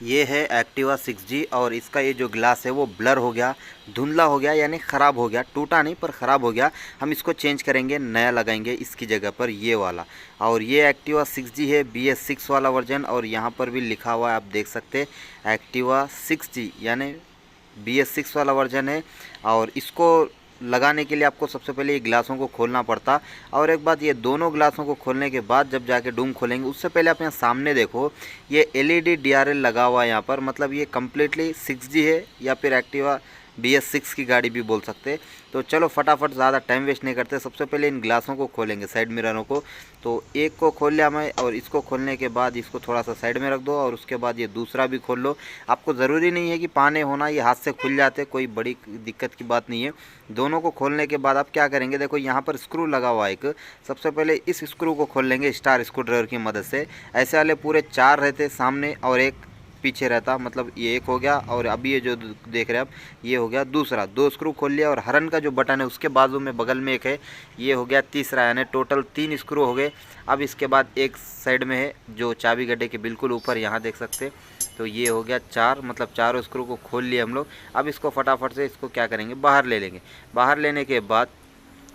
ये है Activa 6G और इसका ये जो ग्लास है वो ब्लर हो गया, धुंधला हो गया, यानी ख़राब हो गया, टूटा नहीं पर ख़राब हो गया। हम इसको चेंज करेंगे, नया लगाएंगे इसकी जगह पर ये वाला। और ये एक्टिवा 6G है, BS6 वाला वर्जन, और यहाँ पर भी लिखा हुआ है आप देख सकते हैं एक्टिवा 6G यानी BS6 वाला वर्जन है। और इसको लगाने के लिए आपको सबसे पहले ये ग्लासों को खोलना पड़ता। और एक बात, ये दोनों ग्लासों को खोलने के बाद जब जाके डूम खोलेंगे उससे पहले आप यहाँ सामने देखो, ये LED DRL लगा हुआ है यहाँ पर, मतलब ये कम्प्लीटली 6G है या फिर एक्टिवा BS6 की गाड़ी भी बोल सकते हैं। तो चलो फटाफट ज़्यादा टाइम वेस्ट नहीं करते, सबसे पहले इन ग्लासों को खोलेंगे, साइड मिररों को। तो एक को खोल लिया मैं, और इसको खोलने के बाद इसको थोड़ा सा साइड में रख दो, और उसके बाद ये दूसरा भी खोल लो। आपको ज़रूरी नहीं है कि पाने होना, ये हाथ से खुल जाते, कोई बड़ी दिक्कत की बात नहीं है। दोनों को खोलने के बाद आप क्या करेंगे, देखो यहाँ पर स्क्रू लगा हुआ है एक, सबसे पहले इस स्क्रू को खोल लेंगे स्टार स्क्रू ड्राइवर की मदद से। ऐसे वाले पूरे 4 रहते सामने और एक पीछे रहता, मतलब ये एक हो गया, और अभी ये जो देख रहे हैं आप ये हो गया दूसरा। 2 स्क्रू खोल लिया, और हरन का जो बटन है उसके बाजू में बगल में एक है, ये हो गया तीसरा, यानी टोटल 3 स्क्रू हो गए। अब इसके बाद एक साइड में है जो चाबी गड्ढे के बिल्कुल ऊपर, यहाँ देख सकते हैं। तो ये हो गया 4, मतलब चारों स्क्रू को खोल लिए हम लोग। अब इसको फटाफट से इसको क्या करेंगे, बाहर ले लेंगे। बाहर लेने के बाद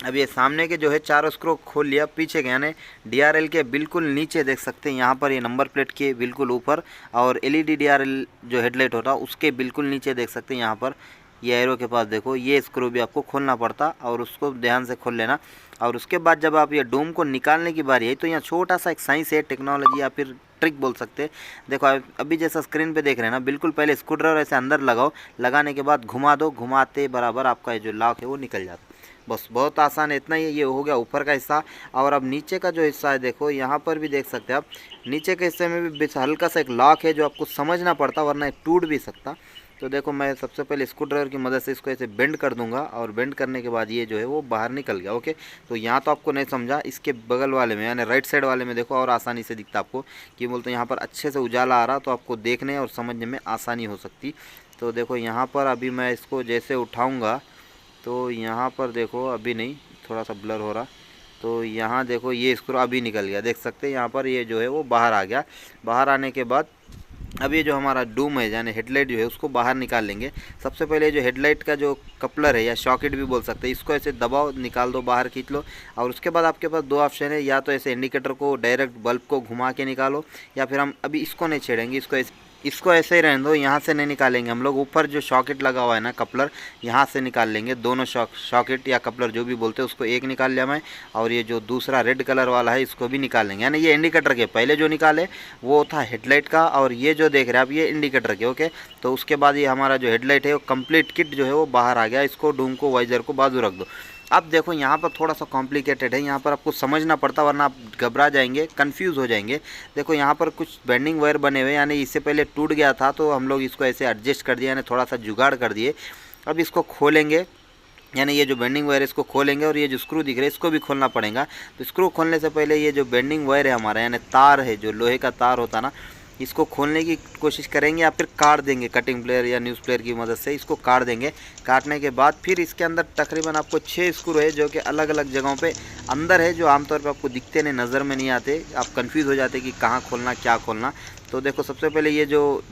अब ये सामने के जो है 4 स्क्रू खोल लिया, पीछे के यानी DRL के बिल्कुल नीचे देख सकते हैं, यहाँ पर ये नंबर प्लेट के बिल्कुल ऊपर, और LED DRL जो हेडलाइट होता है उसके बिल्कुल नीचे देख सकते हैं, यहाँ पर ये एरो के पास देखो, ये स्क्रू भी आपको खोलना पड़ता, और उसको ध्यान से खोल लेना। और उसके बाद जब आप ये डोम को निकालने की बारी है, तो यहाँ छोटा सा एक साइंस है, टेक्नोलॉजी या फिर ट्रिक बोल सकते हैं। देखो अभी जैसा स्क्रीन पे देख रहे हैं ना, बिल्कुल पहले स्क्रू ड्राइवर ऐसे अंदर लगाओ, लगाने के बाद घुमा दो, घुमाते बराबर आपका ये जो लॉक है वो निकल जाता। बस बहुत आसान है, इतना ही। ये हो गया ऊपर का हिस्सा। और अब नीचे का जो हिस्सा है देखो, यहाँ पर भी देख सकते हैं आप, नीचे के हिस्से में भी हल्का सा एक लॉक है जो आपको समझना पड़ता, वरना टूट भी सकता। तो देखो मैं सबसे पहले स्क्रू ड्राइवर की मदद से इसको ऐसे बेंड कर दूंगा, और बेंड करने के बाद ये जो है वो बाहर निकल गया। ओके, तो यहाँ तो आपको नहीं समझा, इसके बगल वाले में यानी राइट साइड वाले में देखो, और आसानी से दिखता आपको, कि बोलते हैं यहाँ पर अच्छे से उजाला आ रहा, तो आपको देखने और समझने में आसानी हो सकती। तो देखो यहाँ पर अभी मैं इसको जैसे उठाऊँगा, तो यहाँ पर देखो अभी नहीं, थोड़ा सा ब्लर हो रहा। तो यहाँ देखो ये स्क्रू अभी निकल गया, देख सकते हैं यहाँ पर ये जो है वो बाहर आ गया। बाहर आने के बाद अब ये जो हमारा डूम है यानी हेडलाइट जो है उसको बाहर निकाल लेंगे। सबसे पहले जो हेडलाइट का जो कपलर है या सॉकेट भी बोल सकते हैं, इसको ऐसे दबाओ, निकाल दो, बाहर खींच लो। और उसके बाद आपके पास 2 ऑप्शन है, या तो ऐसे इंडिकेटर को डायरेक्ट बल्ब को घुमा के निकालो, या फिर हम अभी इसको नहीं छेड़ेंगे, इसको ऐसे ही रहने दो, यहाँ से नहीं निकालेंगे हम लोग। ऊपर जो सॉकेट लगा हुआ है ना कपलर, यहाँ से निकाल लेंगे दोनों सॉकेट या कपलर जो भी बोलते हैं, उसको एक निकाल लिया मैं। और ये जो दूसरा रेड कलर वाला है इसको भी निकाल लेंगे, यानी ये इंडिकेटर के पहले जो निकाले वो था हेडलाइट का, और ये जो देख रहे हैं आप ये इंडिकेटर के। ओके, तो उसके बाद ये हमारा जो हेडलाइट है वो कंप्लीट किट जो है वो बाहर आ गया। इसको डूम को वाइजर को बाजू रख दो। अब देखो यहाँ पर थोड़ा सा कॉम्प्लिकेटेड है, यहाँ पर आपको समझना पड़ता, वरना आप घबरा जाएंगे, कंफ्यूज हो जाएंगे। देखो यहाँ पर कुछ बेंडिंग वायर बने हुए, यानी इससे पहले टूट गया था, तो हम लोग इसको ऐसे एडजस्ट कर दिया, यानी थोड़ा सा जुगाड़ कर दिए। अब इसको खोलेंगे, यानी ये जो बेंडिंग वायर है इसको खोलेंगे, और ये जो स्क्रू दिख रहे हैं इसको भी खोलना पड़ेगा। तो स्क्रू खोलने से पहले ये जो बेंडिंग वायर है हमारा, यानी तार है, जो लोहे का तार होता ना, इसको खोलने की कोशिश करेंगे, या फिर काट देंगे कटिंग प्लेयर या न्यूज़ प्लेयर की मदद से इसको काट देंगे। काटने के बाद फिर इसके अंदर तकरीबन आपको 6 स्क्रू है, जो कि अलग अलग जगहों पे अंदर है, जो आमतौर पे आपको दिखते नहीं, नज़र में नहीं आते, आप कंफ्यूज हो जाते कि कहाँ खोलना क्या खोलना। तो देखो सबसे पहले ये जो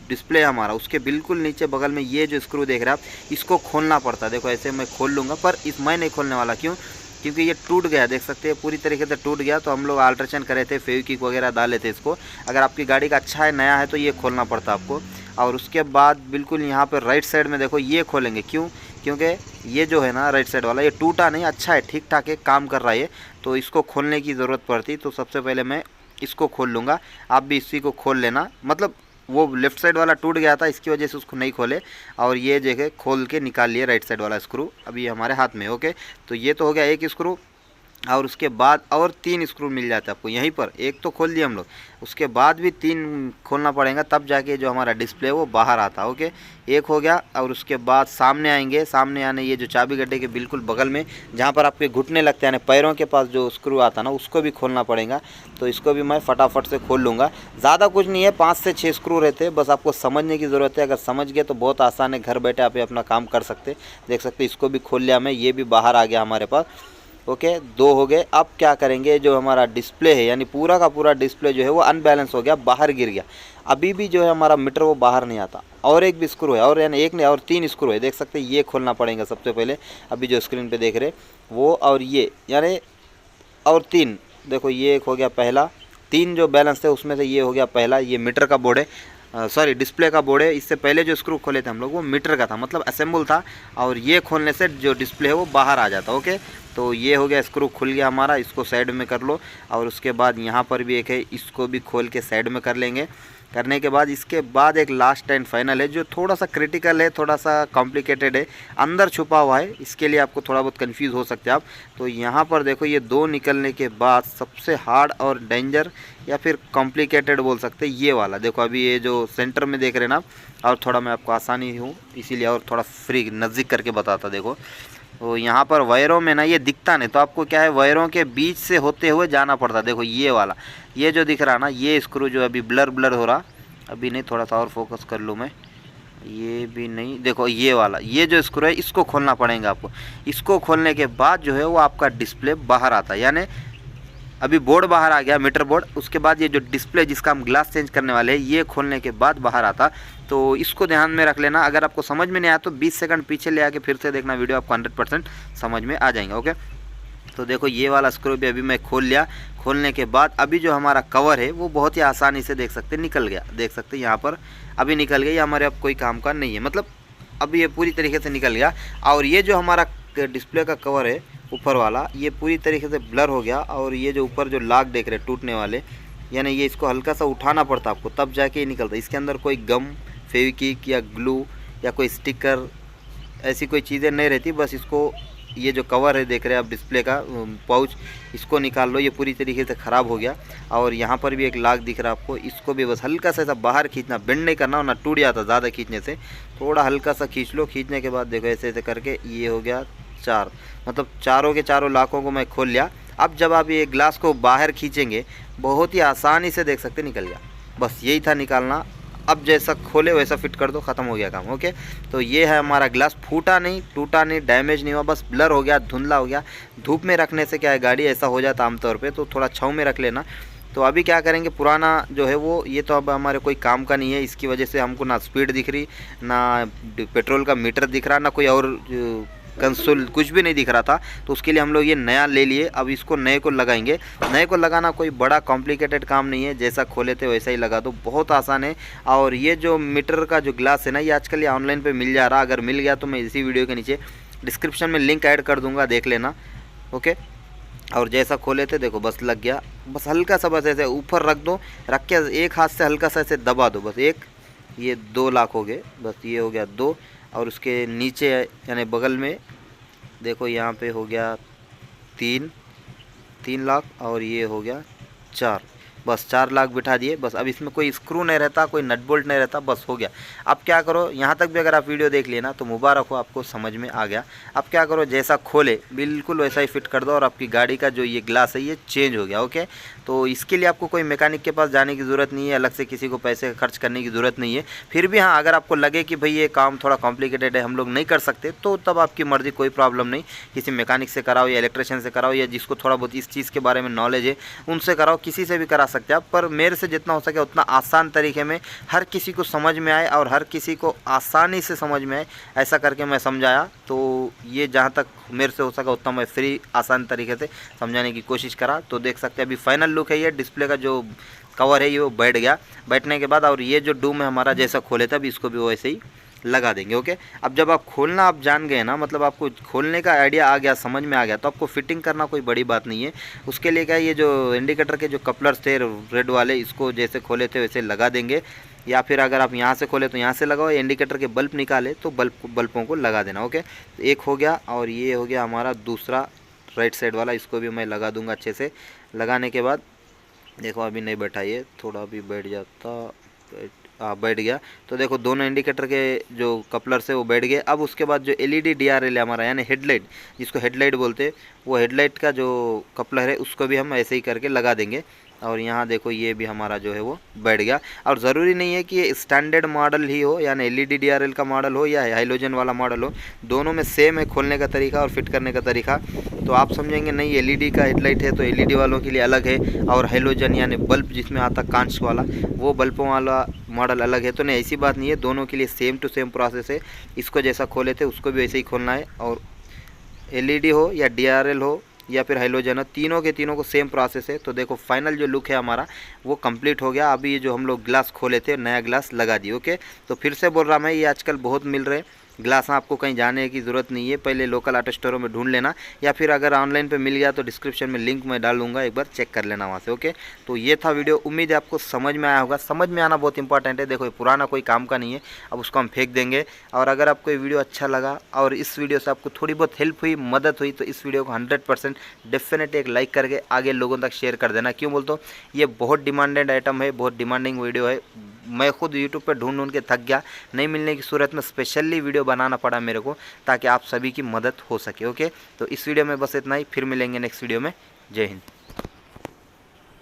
डिस्प्ले है हमारा, उसके बिल्कुल नीचे बगल में ये जो स्क्रू देख रहे हैं आप, इसको खोलना पड़ता है। देखो ऐसे मैं खोल लूँगा, पर मैं नहीं खोलने वाला, क्यों? क्योंकि ये टूट गया, देख सकते हैं पूरी तरीके से टूट गया। तो हम लोग अल्ट्रेशन करे थे, फेविक्विक वगैरह डाले थे इसको। अगर आपकी गाड़ी का अच्छा है, नया है, तो ये खोलना पड़ता आपको। और उसके बाद बिल्कुल यहाँ पर राइट साइड में देखो ये खोलेंगे, क्यों? क्योंकि ये जो है ना राइट साइड वाला, ये टूटा नहीं, अच्छा है, ठीक ठाक है, काम कर रहा है ये, तो इसको खोलने की ज़रूरत पड़ती। तो सबसे पहले मैं इसको खोल लूँगा, आप भी इसी को खोल लेना। मतलब वो लेफ्ट साइड वाला टूट गया था, इसकी वजह से उसको नहीं खोले, और ये जगह खोल के निकाल लिए राइट साइड वाला स्क्रू, अभी हमारे हाथ में। ओके, तो ये तो हो गया एक स्क्रू। और उसके बाद और 3 स्क्रू मिल जाते हैं आपको यहीं पर, एक तो खोल दिए हम लोग, उसके बाद भी 3 खोलना पड़ेगा, तब जाके जो हमारा डिस्प्ले वो बाहर आता। ओके, एक हो गया। और उसके बाद सामने आएंगे, सामने आने ये जो चाबी गड्ढे के बिल्कुल बगल में जहाँ पर आपके घुटने लगते हैं, पैरों के पास जो स्क्रू आता ना, उसको भी खोलना पड़ेगा। तो इसको भी मैं फटाफट से खोल लूँगा। ज़्यादा कुछ नहीं है, 5 से 6 स्क्रू रहते हैं, बस आपको समझने की ज़रूरत है। अगर समझ गए तो बहुत आसान है, घर बैठे आप अपना काम कर सकते। देख सकते इसको भी खोल लिया मैं, ये भी बाहर आ गया हमारे पास। ओके, 2 हो गए। अब क्या करेंगे, जो हमारा डिस्प्ले है यानी पूरा का पूरा डिस्प्ले जो है वो अनबैलेंस हो गया, बाहर गिर गया। अभी भी जो है हमारा मीटर वो बाहर नहीं आता। और एक भी स्क्रू है, और यानी एक नहीं और 3 स्क्रू है, देख सकते हैं। ये खोलना पड़ेगा सबसे पहले, अभी जो स्क्रीन पे देख रहे वो, और ये यानी और 3, देखो ये एक हो गया पहला, 3 जो बैलेंस थे उसमें से ये हो गया पहला। ये मीटर का बोर्ड है, सॉरी डिस्प्ले का बोर्ड है। इससे पहले जो स्क्रू खोले थे हम लोग वो मीटर का था, मतलब असेंबल था, और ये खोलने से जो डिस्प्ले है वो बाहर आ जाता। ओके, तो ये हो गया, स्क्रू खुल गया हमारा, इसको साइड में कर लो। और उसके बाद यहाँ पर भी एक है, इसको भी खोल के साइड में कर लेंगे। करने के बाद इसके बाद एक लास्ट एंड फाइनल है, जो थोड़ा सा क्रिटिकल है, थोड़ा सा कॉम्प्लिकेटेड है, अंदर छुपा हुआ है, इसके लिए आपको थोड़ा बहुत कंफ्यूज हो सकते हैं आप। तो यहाँ पर देखो, ये 2 निकलने के बाद सबसे हार्ड और डेंजर या फिर कॉम्प्लिकेटेड बोल सकते हैं ये वाला। देखो अभी ये जो सेंटर में देख रहे हैं ना, और थोड़ा मैं आपको आसानी हूँ इसीलिए और थोड़ा फ्री नज़दीक करके बताता। देखो तो यहाँ पर वायरों में ना ये दिखता नहीं, तो आपको क्या है, वायरों के बीच से होते हुए जाना पड़ता। देखो ये वाला, ये जो दिख रहा ना, ये स्क्रू जो अभी ब्लर हो रहा, अभी नहीं, थोड़ा सा और फोकस कर लूँ मैं, ये भी नहीं। देखो ये वाला, ये जो स्क्रू है इसको खोलना पड़ेगा आपको। इसको खोलने के बाद जो है वो आपका डिस्प्ले बाहर आता है, यानी अभी बोर्ड बाहर आ गया, मीटर बोर्ड। उसके बाद ये जो डिस्प्ले जिसका हम ग्लास चेंज करने वाले हैं, ये खोलने के बाद बाहर आता। तो इसको ध्यान में रख लेना। अगर आपको समझ में नहीं आया तो 20 सेकंड पीछे ले आके फिर से देखना वीडियो, आपको 100% समझ में आ जाएंगे। ओके, तो देखो ये वाला स्क्रू भी अभी मैं खोल लिया। खोलने के बाद अभी जो हमारा कवर है वो बहुत ही आसानी से देख सकते निकल गया। देख सकते यहाँ पर अभी निकल गया, ये हमारे अब कोई काम का नहीं है, मतलब अभी ये पूरी तरीके से निकल गया। और ये जो हमारा डिस्प्ले का कवर है ऊपर वाला, ये पूरी तरीके से ब्लर हो गया। और ये जो ऊपर जो लाग देख रहे टूटने वाले, यानी ये इसको हल्का सा उठाना पड़ता आपको, तब जाके ये निकलता। इसके अंदर कोई गम, फेविक्विक या ग्लू या कोई स्टिकर ऐसी कोई चीज़ें नहीं रहती। बस इसको, ये जो कवर है देख रहे हैं आप डिस्प्ले का पाउच, इसको निकाल लो। ये पूरी तरीके से ख़राब हो गया। और यहाँ पर भी एक लाग दिख रहा है आपको, इसको भी बस हल्का सा ऐसा बाहर खींचना, बेंड नहीं करना वरना टूट जाता ज़्यादा खींचने से। थोड़ा हल्का सा खींच लो। खींचने के बाद देखो ऐसे ऐसे करके ये हो गया 4, मतलब चारों के चारों लाखों को मैं खोल लिया। अब जब आप ये ग्लास को बाहर खींचेंगे बहुत ही आसानी से देख सकते निकल गया। बस यही था निकालना। अब जैसा खोले वैसा फिट कर दो, ख़त्म हो गया काम। ओके, तो ये है हमारा ग्लास, फूटा नहीं, टूटा नहीं, डैमेज नहीं हुआ, बस ब्लर हो गया, धुंधला हो गया। धूप में रखने से क्या है, गाड़ी ऐसा हो जाता आमतौर पे, तो थोड़ा छाँव में रख लेना। तो अभी क्या करेंगे, पुराना जो है वो, ये तो अब हमारे कोई काम का नहीं है। इसकी वजह से हमको ना स्पीड दिख रही, ना पेट्रोल का मीटर दिख रहा, ना कोई और कंसोल, कुछ भी नहीं दिख रहा था। तो उसके लिए हम लोग ये नया ले लिए। अब इसको नए को लगाएंगे। नए को लगाना कोई बड़ा कॉम्प्लिकेटेड काम नहीं है, जैसा खोले थे वैसा ही लगा दो, बहुत आसान है। और ये जो मीटर का जो ग्लास है ना, ये आजकल ये ऑनलाइन पे मिल जा रहा। अगर मिल गया तो मैं इसी वीडियो के नीचे डिस्क्रिप्शन में लिंक ऐड कर दूँगा, देख लेना। ओके, और जैसा खोले थे देखो बस लग गया। बस हल्का सा, बस ऐसे ऊपर रख दो, रख के एक हाथ से हल्का सा ऐसे दबा दो, बस एक, ये 2 लाख हो गए, बस ये हो गया 2। और उसके नीचे यानी बगल में देखो यहाँ पे हो गया 3 लाख, और ये हो गया 4, बस 4 लाख बिठा दिए। बस अब इसमें कोई स्क्रू नहीं रहता, कोई नट बोल्ट नहीं रहता, बस हो गया। अब क्या करो, यहाँ तक भी अगर आप वीडियो देख लिए ना तो मुबारक हो, आपको समझ में आ गया। अब क्या करो, जैसा खोले बिल्कुल वैसा ही फिट कर दो, और आपकी गाड़ी का जो ये ग्लास है ये चेंज हो गया। ओके, तो इसके लिए आपको कोई मैकेनिक के पास जाने की ज़रूरत नहीं है, अलग से किसी को पैसे खर्च करने की ज़रूरत नहीं है। फिर भी हाँ, अगर आपको लगे कि भाई ये काम थोड़ा कॉम्प्लिकेटेड है, हम लोग नहीं कर सकते, तो तब आपकी मर्ज़ी, कोई प्रॉब्लम नहीं। किसी मैकेनिक से कराओ या इलेक्ट्रिशियन से कराओ, या जिसको थोड़ा बहुत इस चीज़ के बारे में नॉलेज है उनसे कराओ, किसी से भी करा सकते हैं आप। पर मेरे से जितना हो सके उतना आसान तरीके में, हर किसी को समझ में आए और हर किसी को आसानी से समझ में आए, ऐसा करके मैं समझाया। तो ये जहाँ तक मेरे से हो सका उतना मैं फ्री आसान तरीके से समझाने की कोशिश करा। तो देख सकते हैं अभी फाइनल लुक है, ये डिस्प्ले का जो कवर है ये वो बैठ गया। बैठने के बाद और ये जो डूम है हमारा जैसा खोले था, अभी इसको भी वैसे ही लगा देंगे। ओके, अब जब आप खोलना आप जान गए ना, मतलब आपको खोलने का आइडिया आ गया, समझ में आ गया, तो आपको फिटिंग करना कोई बड़ी बात नहीं है। उसके लिए क्या, ये जो इंडिकेटर के जो कपलर्स थे रेड वाले, इसको जैसे खोले थे वैसे लगा देंगे। या फिर अगर आप यहाँ से खोले तो यहाँ से लगाओ, या इंडिकेटर के बल्ब निकाले तो बल्बों को लगा देना। ओके, एक हो गया। और ये हो गया हमारा दूसरा राइट साइड वाला, इसको भी मैं लगा दूंगा अच्छे से। लगाने के बाद देखो अभी नहीं बैठा, ये थोड़ा भी बैठ जाता, बैठ गया। तो देखो दोनों इंडिकेटर के जो कपलर से वो बैठ गए। अब उसके बाद जो एलईडी डीआरएल है हमारा, यानी हेडलाइट, जिसको हेडलाइट बोलते हैं, वो हेडलाइट का जो कपलर है उसको भी हम ऐसे ही करके लगा देंगे। और यहाँ देखो ये भी हमारा जो है वो बैठ गया। और ज़रूरी नहीं है कि ये स्टैंडर्ड मॉडल ही हो, यानी LED DRL का मॉडल हो या हाइलोजन वाला मॉडल हो, दोनों में सेम है खोलने का तरीका और फिट करने का तरीका। तो आप समझेंगे नहीं LED का हेडलाइट है तो LED वालों के लिए अलग है, और हाइलोजन यानी बल्ब जिसमें आता कांच वाला वो बल्बों वाला मॉडल अलग है। तो नहीं, ऐसी बात नहीं है, दोनों के लिए सेम टू सेम प्रोसेस है। इसको जैसा खोले थे उसको भी वैसे ही खोलना है, और LED हो या DRL हो या फिर हाइलोजन हो, तीनों के तीनों को सेम प्रोसेस है। तो देखो फाइनल जो लुक है हमारा वो कंप्लीट हो गया। अभी ये जो हम लोग ग्लास खोले थे नया ग्लास लगा दिए। ओके, तो फिर से बोल रहा मैं, ये आजकल बहुत मिल रहे ग्लास, आपको कहीं जाने की ज़रूरत नहीं है, पहले लोकल आर्ट स्टोरों में ढूंढ लेना, या फिर अगर ऑनलाइन पे मिल गया तो डिस्क्रिप्शन में लिंक मैं डाल दूंगा, एक बार चेक कर लेना वहाँ से। ओके, तो ये था वीडियो, उम्मीद है आपको समझ में आया होगा। समझ में आना बहुत इंपॉर्टेंट है। देखो ये पुराना कोई काम का नहीं है, अब उसको हम फेंक देंगे। और अगर आपको ये वीडियो अच्छा लगा और इस वीडियो से आपको थोड़ी बहुत हेल्प हुई, मदद हुई, तो इस वीडियो को 100% डेफिनेटली एक लाइक करके आगे लोगों तक शेयर कर देना। क्यों बोलते हो, ये बहुत डिमांडेड आइटम है, बहुत डिमांडिंग वीडियो है। मैं खुद यूट्यूब पे ढूंढ के थक गया, नहीं मिलने की सूरत में स्पेशली वीडियो बनाना पड़ा मेरे को, ताकि आप सभी की मदद हो सके। ओके, तो इस वीडियो में बस इतना ही, फिर मिलेंगे नेक्स्ट वीडियो में। जय हिंद।